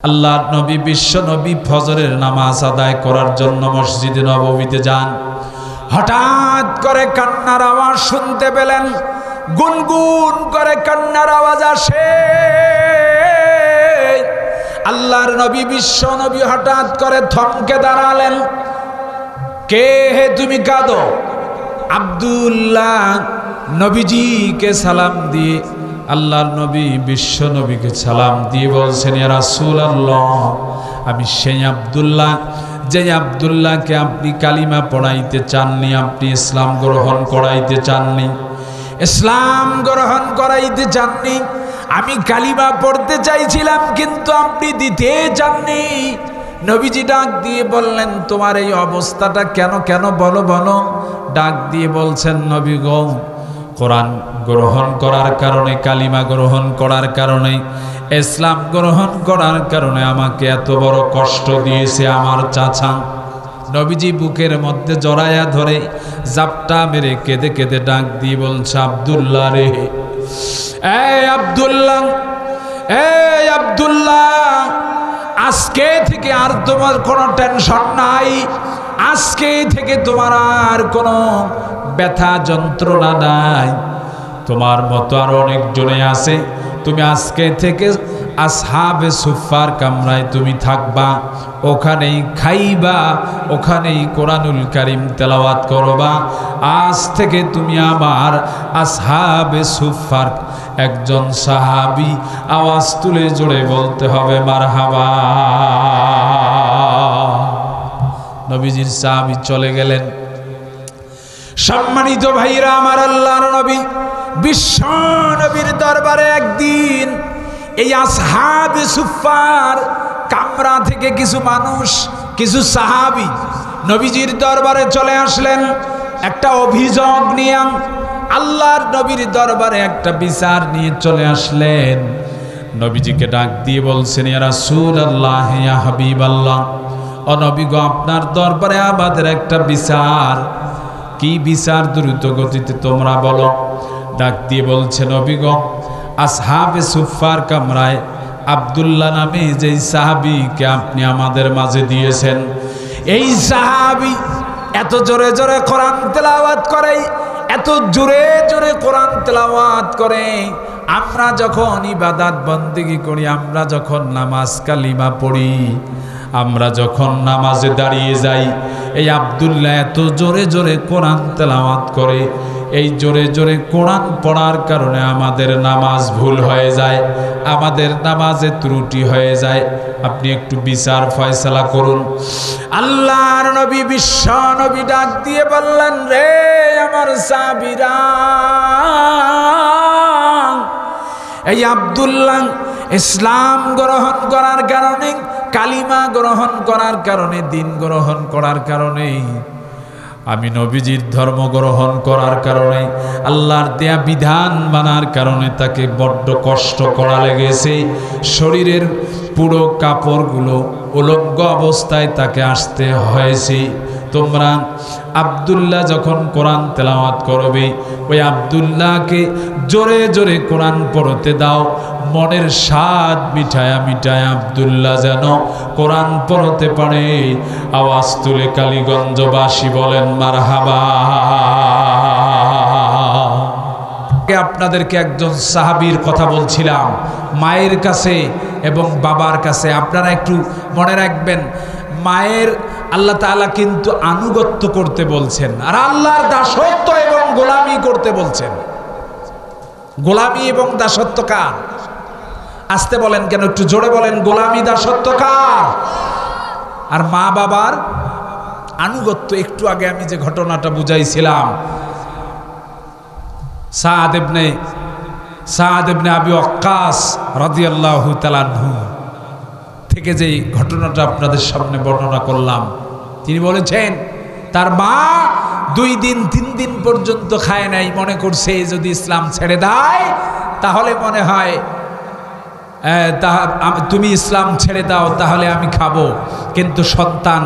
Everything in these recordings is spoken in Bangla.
আল্লাহ নবী বিশ্ব নবী ফজরের নামাজ আদায় করার জন্য মসজিদে নববীতে যান। হঠাৎ করে কান্নার আওয়াজ শুনতে পেলেন, গুনগুন করে কান্নার আওয়াজ আসে। আল্লাহর নবী বিশ্ব নবী হঠাৎ করে থমকে দাঁড়ালেন। কে হে তুমি কাঁদো? আব্দুল্লাহ নবীজিকে সালাম দিয়ে আল্লাহর নবী বিশ্ব নবীকে সালাম দিয়ে বলছেন, ইয়া রাসূলুল্লাহ, আমি সেই আব্দুল্লাহ যে আব্দুল্লাহকে আপনি কালিমা পড়াইতে চাননি, আপনি ইসলাম গ্রহণ করাইতে চাননি, ইসলাম গ্রহণ করাইতে চাননি। আমি কালিমা পড়তে চাইছিলাম কিন্তু আপনি দিতে চাননি। নবীজি ডাক দিয়ে বললেন, তোমার এই অবস্থাটা কেন কেন বলো বলো। ডাক দিয়ে বলছেন, নবী গো, কোরআন গ্রহণ করার কারণে, কালিমা গ্রহণ করার কারণে, ইসলাম গ্রহণ করার কারণে আমাকে এত বড় কষ্ট দিয়েছে আমার চাচা। নবীজি বুকের মধ্যে জড়ায়া ধরে জাপটা মেরে কেঁদে কেঁদে ডাক দিয়ে বলছে, আব্দুল্লাহ রে, এই আব্দুল্লাহ, এই আব্দুল্লাহ, আজকে থেকে আর তোমার কোনো টেনশন নাই, আজকে থেকে তোমার আর কোনো ব্যথা যন্ত্রণা নাই। তোমার মতো আর অনেকজনে আছে, তুমি আজকে থেকে আসহাবে সুফার কামরায় তুমি থাকবা, ওখানেই খাইবা, ওখানেই কোরআনুল কারীম তেলাওয়াত করবা। আজ থেকে তুমি আমার আসহাবে সুফার একজন সাহাবী। আওয়াজ তুলে জোরে বলতে হবে মারহাবা। নবীজির সাহাবী চলে গেলেন। সম্মানিত ভাইরা আমার, আল্লাহর নবী বিশ্ব নবীর দরবারে একদিন এই আসহাবে সুফার কামরা থেকে কিছু মানুষ, কিছু সাহাবী নবীজির দরবারে চলে আসলেন একটা অভিযোগ নিয়ে। আল্লাহর নবীর দরবারে একটা বিচার নিয়ে চলে আসলেন। নবীজিকে ডাক দিয়ে বলছেন, ইয়া রাসূলুল্লাহ, ইয়া হাবিবাল্লাহ, ও নবী গো, আপনার দরবারে আমাদের একটা বিচার। কি বিচার? দ্রুত গতিতে তোমরা বলো। ডাক দিয়ে বলছে, নবী গো, আসহাবে সুফার কামরায় আব্দুল্লাহ নামে যেই সাহাবীকে আপনি আমাদের মাঝে দিয়েছেন, এই সাহাবী এত জোরে জোরে কোরআন তেলাওয়াত করে, এত জোরে জোরে কোরআন তেলাওয়াত করে। আমরা যখন ইবাদত বন্দেগী করি, আমরা যখন নামাজ কালিমা পড়ি, আমরা যখন নামাজে দাঁড়িয়ে যাই, এই আব্দুল্লাহ এত জোরে জোরে কোরআন তেলাওয়াত করে। এই জোরে জোরে কোরআন পড়ার কারণে আমাদের নামাজ ভুল হয়ে যায়, আমাদের নামাজে ত্রুটি হয়ে যায়। আপনি একটু বিচার ফয়সালা করুন। আল্লাহর নবী বিশ্ব নবী ডাক দিয়ে বললেন, রে আমার সাহাবীরা, এই আব্দুল্লাহ ইসলাম গ্রহণ করার কারণে, কালিমা গ্রহণ করার কারণে, দিন গ্রহণ করার কারণে, আমি নবীজির ধর্ম গ্রহণ করার কারণে, আল্লাহর দেয়া বিধান মানার কারণে তাকে বড্ড কষ্ট করা লেগেছে। শরীরের পুরো কাপড়গুলো উলঙ্গ অবস্থায় তাকে আসতে হয়েছে। তোমরা আব্দুল্লাহ যখন কোরআন তেলাওয়াত করবে, ওই আব্দুল্লাহকে জোরে জোরে কোরআন পড়তে দাও। মনের স্বাদ মিঠায়া মিঠায়া আব্দুল্লাহ যেন কোরআন পড়তে পারে। আওয়াজ তুলে কালীগঞ্জবাসী বলেন মারহাবা। আপনাদেরকে একজন সাহাবীর কথা বলছিলাম, মায়ের কাছে এবং বাবার কাছে। আপনারা একটু মনে রাখবেন, মায়ের আল্লাহ তাআলা কিন্তু আনুগত্য করতে বলছেন, আর আল্লাহর দাসত্ব এবং গোলামি করতে বলছেন। গোলামি এবং দাসত্ব কার? আসতে বলেন কেন, একটু জোরে বলেন। গোলামি দাসত্ব কার? আর মা বাবার আনুগত্য। একটু আগে আমি যে ঘটনাটা বুঝাইছিলাম, সাদ ইবনে আবি ওয়াক্কাস রাদিয়াল্লাহু তাআলা আনহু থেকে যে ঘটনাটা আপনাদের সামনে বর্ণনা করলাম, তিনি বলেছেন তার মা 2 দিন 3 দিন পর্যন্ত খায় নাই। মনে করছে যদি ইসলাম ছেড়ে দেয় তাহলে মনে হয় তুমি ইসলাম ছেড়ে দাও তাহলে আমি খাবো। কিন্তু সন্তান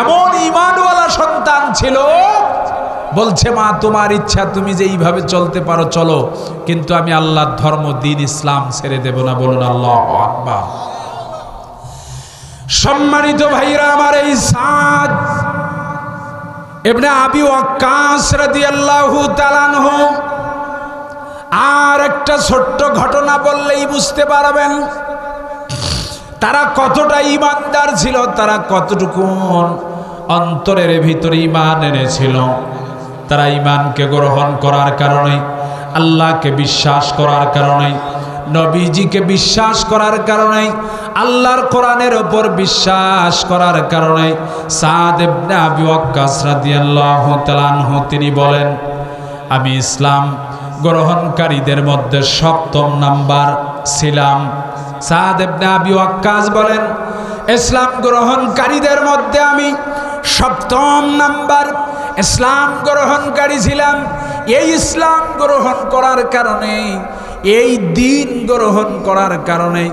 এমন ঈমানওয়ালা সন্তান ছিল, বলছে মা তোমার ইচ্ছা, তুমি যে এইভাবে চলতে পারো চলো, কিন্তু আমি আল্লাহর ধর্ম দিন ইসলাম ছেড়ে দেব না। বলুন আল্লাহু আকবার। সম্মানিত ভাইরা আমার, এই সাদ ইবনে আবি ওয়াক্কাস রাদিয়াল্লাহু তাআলা আনহু আর একটা ছোট্ট ঘটনা বললেই বুঝতে পারবেন তারা কতটা ঈমানদার ছিল, তারা কতটুকু অন্তরের ভিতরে ঈমান এনেছিল। তারা ঈমানকে গ্রহণ করার কারণে, আল্লাহকে বিশ্বাস করার কারণে, নবীজিকে বিশ্বাস করার কারণে, আল্লাহর কোরআনের ওপর বিশ্বাস করার কারণে সাদ ইবনে আবি ওয়াক্কাস রাদিয়াল্লাহু তাআলা আনহু তিনি বলেন, আমি ইসলাম গ্রহণকারীদের মধ্যে 7ম নাম্বার ছিলাম। সাদ ইবনে আবি ওয়াক্কাস বলেন, ইসলাম গ্রহণকারীদের মধ্যে আমি 7ম নাম্বার ইসলাম গ্রহণকারী ছিলাম। এই ইসলাম গ্রহণ করার কারণে, এই দিন গ্রহণ করার কারণে,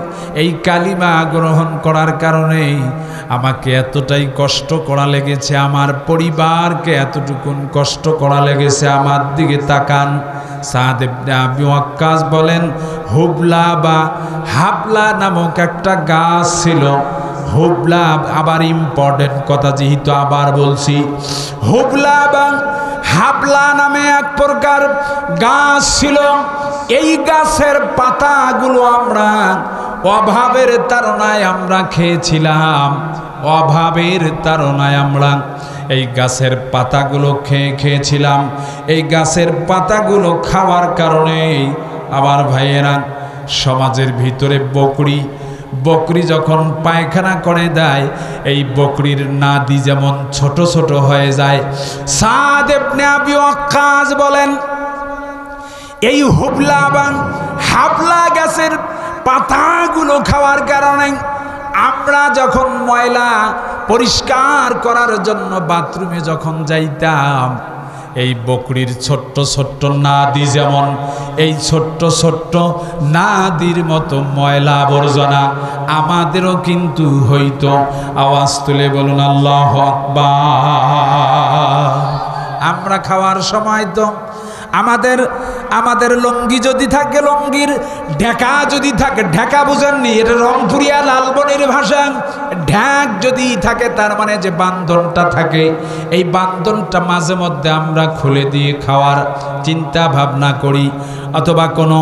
এই কালিমা গ্রহণ করার কারণে আমাকে এতটাই কষ্ট করা লেগেছে, আমার পরিবারকে এতটুকুন কষ্ট করা লেগেছে। আমার দিকে তাকান। সাদ ইবনে আবি ওয়াক্কাস বলেন, হুবলা বা হাবলা নামক একটা গাছ ছিল। হুবলা আবার ইম্পর্টেন্ট কথা, যেহেতু আবার বলছি, হুবলা বা হাবলা নামে এক প্রকার গাছ ছিল। এই গাছের পাতাগুলো আমরা অভাবের তাড়নায় আমরা খেয়েছিলাম। অভাবের তাড়নায় আমরা এই গাছের পাতাগুলো খেয়েছিলাম। এই গাছের পাতাগুলো খাওয়ার কারণে আমার ভাইয়েরা, সমাজের ভিতরে বকরি যখন পায়খানা করে দেয়, এই বকরির নাদি যেমন ছোট ছোট হয়ে যায়। সাদ ইবনে আবি ওয়াক্কাস বলেন, এই হুবলা বা হাবলা গাছের পাতাগুলো খাওয়ার কারণে আমরা যখন ময়লা পরিষ্কার করার জন্য বাথরুমে যখন যাইতাম, এই বকরির ছোট্ট ছোট্ট নাদি যেমন এই ছোট্ট ছোট্ট নাদির মতো ময়লা আবর্জনা আমাদেরও কিন্তু হইতো। আওয়াজ তুলে বলুন আল্লাহু আকবার। আমরা খাওয়ার সময় তো আমাদের লঙ্গি যদি থাকে, লঙ্গির ঢেকা যদি থাকে, ঢেকা বুঝেননি, এটা রংপুরিয়া লালবনির ভাষা। ঢ্যাক যদি থাকে তার মানে যে বান্ধনটা থাকে, এই বান্ধনটা মাঝে মধ্যে আমরা খুলে দিয়ে খাওয়ার চিন্তা ভাবনা করি। অথবা কোনো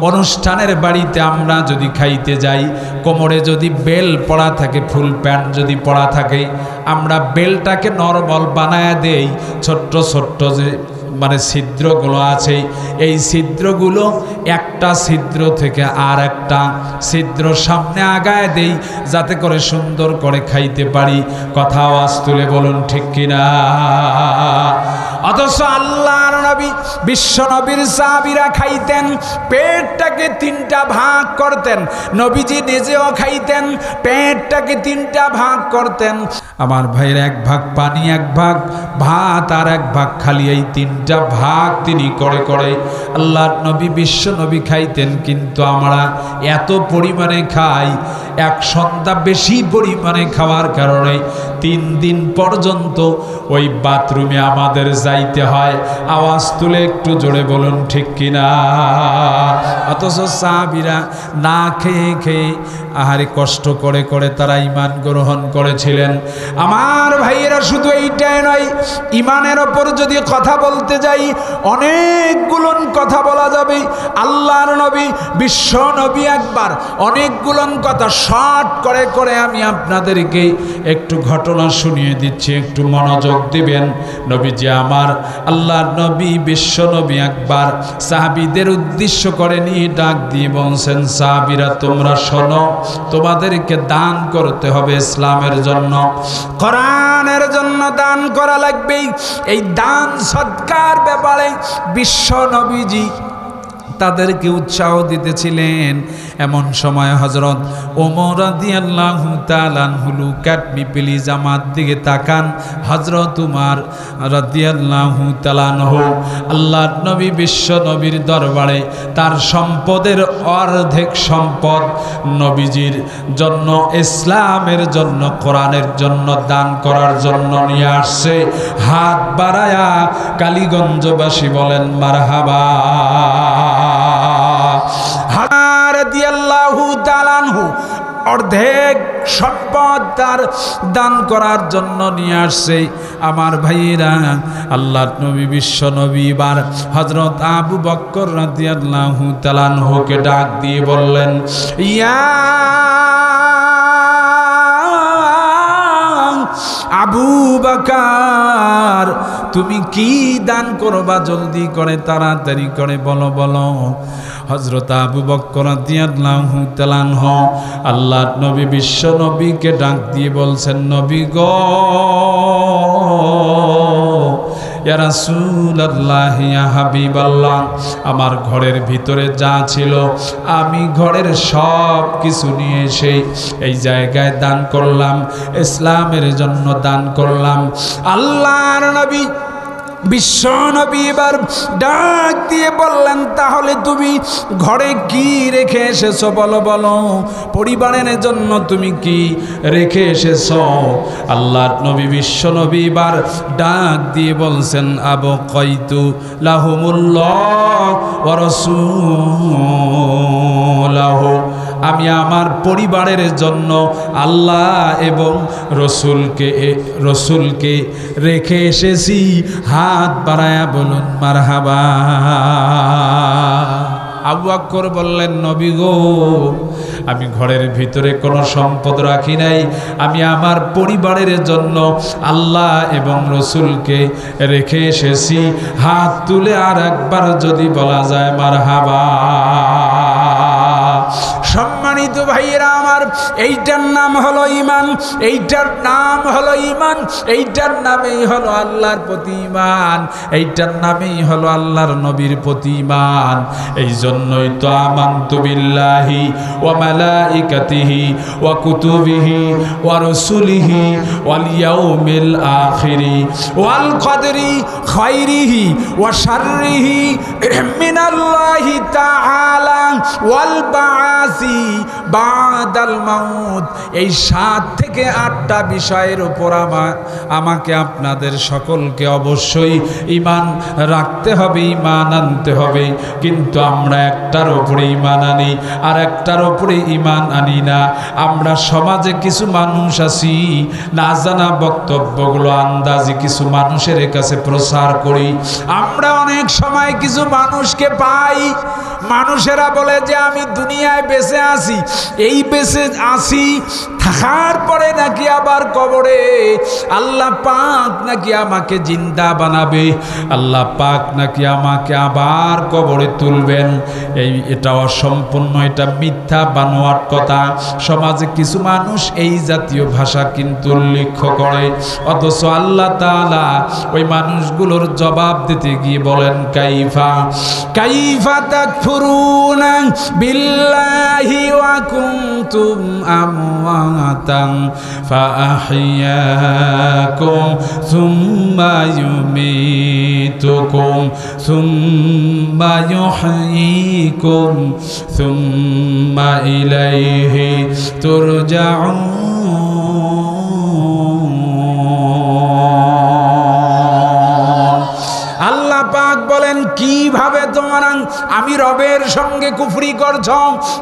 অনুষ্ঠানের বাড়িতে আমরা যদি খাইতে যাই, কোমরে যদি বেল পড়া থাকে, ফুল প্যান্ট যদি পড়া থাকে, আমরা বেলটাকে নরমাল বানায়া দেই। ছোট্ট ছোট্ট যে মানে ছিদ্রগুলো আছে, এই ছিদ্রগুলো একটা ছিদ্র থেকে আর একটা ছিদ্র সামনে আগায় দেই, যাতে করে সুন্দর করে খাইতে পারি। কথা আওয়াজ তুলে বলুন ঠিক কিনা? অথচ আল্লাহর নবী, বিশ্ব নবীর সাহাবীরা খাইতেন, পেটটাকে 3টা ভাগ করতেন। নবীজি নিজেও খাইতেন, পেটটাকে 3টা ভাগ করতেন। আমার ভাইয়ের 1 ভাগ পানি, 1 ভাগ ভাত, আর 1 ভাগ খালি, এই 3টা ভাগ তিনি করে করে আল্লাহর নবী, বিশ্ব নবী খাইতেন। কিন্তু আমরা এত পরিমাণে খাই, 1 সন্ধ্যা বেশি পরিমাণে খাওয়ার কারণে 3 দিন পর্যন্ত ওই বাথরুমে আমাদের যাইতে হয়। আওয়াজ তুলে একটু জোরে বলুন ঠিক কিনা? অথচ সাহাবীরা না খেয়ে খেয়ে আহারে কষ্ট করে করে তারা ঈমান গ্রহণ করেছিলেন। আমার ভাইয়েরা, শুধু এইটাই নয়, ঈমানের ওপর যদি কথা বলতে যাই অনেকগুলো কথা বলা যাবে। আল্লাহর নবী, বিশ্ব নবী একবার অনেকগুলো কথা শর্ট করে করে আমি আপনাদেরকে একটু ঘটনা শুনিয়ে দিচ্ছি, একটু মনোযোগ দিবেন। নবীজি আমার, আল্লাহর নবী, বিশ্ব নবী একবার সাহাবীদের উদ্দেশ্য করে নিয়ে ডাক দিয়ে বলছেন, সাহাবীরা তোমরা শোনো, তোমাদেরকে দান করতে হবে ইসলামের জন্য, কোরআনের জন্য দান করা লাগবে। এই দান সদকার ব্যাপারে বিশ্ব নবীজি তাদেরকে উৎসাহ দিতেছিলেন। এমন সময় হযরত ওমর রাদিয়াল্লাহু তাআলা আনহু, লুক এট মি প্লিজ, আমার দিকে তাকান। হযরত উমর রাদিয়াল্লাহু তাআলা আনহু আল্লাহর নবী, বিশ্ব নবীর দরবারে তার সম্পদের অর্ধেক সম্পদ নবীজির জন্য, ইসলামের জন্য, কোরআনের জন্য দান করার জন্য নিয়ে আসছে। হাত বাড়ায়া কালীগঞ্জবাসী বলেন মারহাবা। রাদিয়াল্লাহু তাআলা আনহু অর্ধেক সম্পদ তার দান করার জন্য নিয়ে আসছে। আমার ভাইয়েরা, আল্লাহর নবী বিশ্ব নবী এবার হযরত আবু বকর রাদিয়াল্লাহু তাআলা আনহুকে ডাক দিয়ে বললেন, ইয়া আবু বকর, তুমি কি দান করবা? জলদি করে, তাড়াতাড়ি করে বলো বলো। হযরত আবু বকর রাদিয়াল্লাহু তাআলা আনহু আল্লাহর নবী বিশ্ব নবীকে ডাক দিয়ে বলছেন, নবী গো, ইয়া রাসূলুল্লাহ, ইয়া হাবিবাল্লাহ, আমার ঘরের ভিতরে যা ছিল আমি ঘরের সব কিছু নিয়ে এসে এই জায়গায় দান করলাম, ইসলামের জন্য দান করলাম। আল্লাহর নবী বিশ্ব নবী এবার ডাক দিয়ে বললেন, তাহলে তুমি ঘরে কি রেখে এসেছো বলো বলো, পরিবারের জন্য তুমি কি রেখে এসেছো? আল্লাহর নবী বিশ্ব নবী এবার ডাক দিয়ে বলছেন, আবকাইতু লাহুমুল্লাহ ওয়া রাসূলুহু, আমি আমার পরিবারের জন্য আল্লাহ এবং রসুলকে রেখে এসেছি। হাত বাড়ায়া বলুন মারহাবা। আবু বকর বললেন, নবী গো, আমি ঘরের ভিতরে কোনো সম্পদ রাখি নাই, আমি আমার পরিবারের জন্য আল্লাহ এবং রসুলকে রেখে এসেছি। হাত তুলে আর একবার যদি বলা যায় মারহাবা। সম্মানিত ভাইয়েরা আমার, এইটার নাম হলো ঈমান, এইটার নাম হলো ঈমান, এইটার নামেই হলো আল্লাহর প্রতি ঈমান, এইটার নামেই হলো আল্লাহর নবীর প্রতি ঈমান। এই জন্যই তো আমানতু বিল্লাহি ওয়া মালাইকাতিহি ওয়া কুতুবিহি ওয়া রাসূলিহি ওয়াল ইয়াউমিল আখিরি ওয়াল কদরি খায়রিহি ওয়া শাররিহি মিনাল্লাহি তাআলা ওয়াল বা'সি বাদাল মাউত। এই 7 থেকে 8টা বিষয়ের উপর আমাকে আপনাদের সকলকে অবশ্যই ঈমান রাখতে হবে, ঈমান আনতে হবে। কিন্তু আমরা একটার উপরে ঈমান আনি আর একটার উপরে ঈমান আনি না। আমরা সমাজে কিছু মানুষ আছি, না জানা বক্তব্যগুলো আন্দাজি কিছু মানুষের কাছে প্রচার করি। আমরা অনেক সময় কিছু মানুষকে পাই, মানুষেরা বলে যে আমি দুনিয়ায় বেঁচে আছি, এই বেঁচে আছি থাকার পরে নাকি আবার কবরে আল্লাহ পাক নাকি আমাকে জিন্দা বানাবে, আল্লাহ পাক নাকি আমাকে আবার কবরে তুলবেন। এটা অসম্পূর্ণ, এটা মিথ্যা বানোয়াট কথা। সমাজে কিছু মানুষ এই জাতীয় ভাষা কিন্তু উল্লেখ করে, অথচ আল্লাহ তাআলা ওই মানুষগুলোর জবাব দিতে গিয়ে বলেন, কাইফা তাকফুরুনা বিল্লাহি ওয়া কুনতুম আমওয়াতান ফাআহইয়াকুম সুম্মা ইউমীতুকুম সুম্মা ইউহয়ীকুম সুম্মা ইলাইহি তুরজাউন। আল্লাহ পাক বলেন, কিভাবে তোমরা আমি রবের সঙ্গে কুফরি করছ,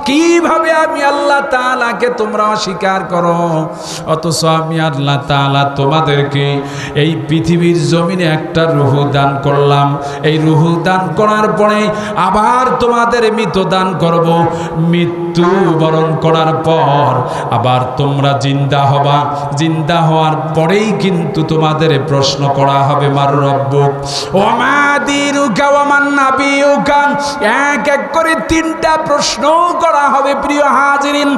কিভাবে আমি আল্লাহ তাআলাকে তোমরা অস্বীকার করো, অথচ আমি আল্লাহ তাআলা তোমাদেরকে এই পৃথিবীর জমিনে একটা রূহ দান করলাম। এই রূহ দান করার পরে আবার তোমাদের মৃত দান করব, মৃত্যু বরণ করার পর আবার তোমরা জিন্দা হবা, জিন্দা হওয়ার পরেই কিন্তু তোমাদের প্রশ্ন করা হবে, মার রব্বুক ওমা দীনুকা ওয়া মান নাবিয়ুকা। এক এক করে 3টা প্রশ্ন করা হবে। প্রিয় হাজিরিন,